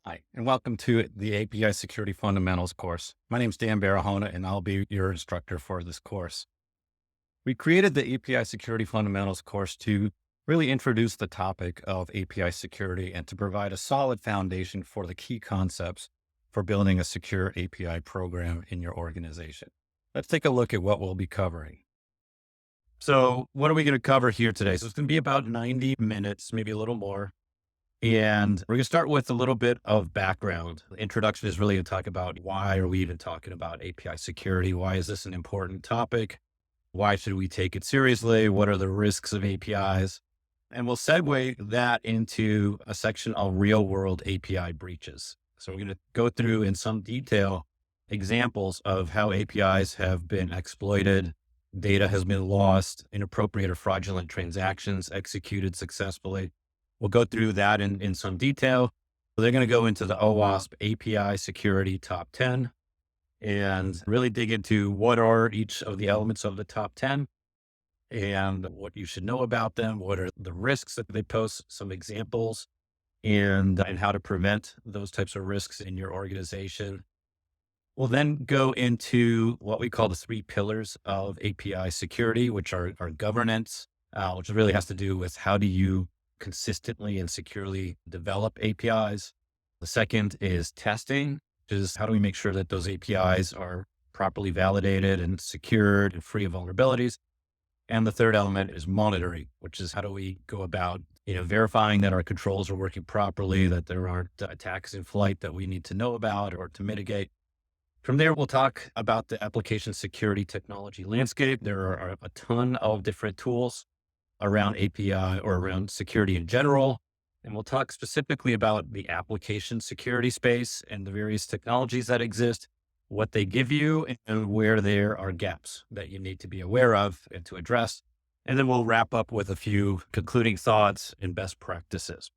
Hi, and welcome to the API Security Fundamentals course. My name is Dan Barahona, and I'll be your instructor for this course. We created the API Security Fundamentals course to really introduce the topic of API security and to provide a solid foundation for the key concepts for building a secure API program in your organization. Let's take a look at what we'll be covering. So, what are we going to cover here today? So, it's going to be about 90 minutes, maybe a little more. And we're going to start with a little bit of background. The introduction is really to talk about why are we even talking about API security? Why is this an important topic? Why should we take it seriously? What are the risks of APIs? And we'll segue that into a section of real world API breaches. So we're going to go through in some detail examples of how APIs have been exploited, data has been lost, inappropriate or fraudulent transactions executed successfully. We'll go through that in some detail. They're going to go into the OWASP API security top 10 and really dig into what are each of the elements of the top 10 and what you should know about them. What are the risks that they pose, some examples, and how to prevent those types of risks in your organization. We'll then go into what we call the three pillars of API security, which are governance, which really has to do with how do you consistently and securely develop APIs. The second is testing, which is how do we make sure that those APIs are properly validated and secured and free of vulnerabilities. And the third element is monitoring, which is how do we go about, verifying that our controls are working properly, that there aren't attacks in flight that we need to know about or to mitigate. From there, we'll talk about the application security technology landscape. There are a ton of different tools around API or around security in general. And we'll talk specifically about the application security space and the various technologies that exist, what they give you, and where there are gaps that you need to be aware of and to address. And then we'll wrap up with a few concluding thoughts and best practices.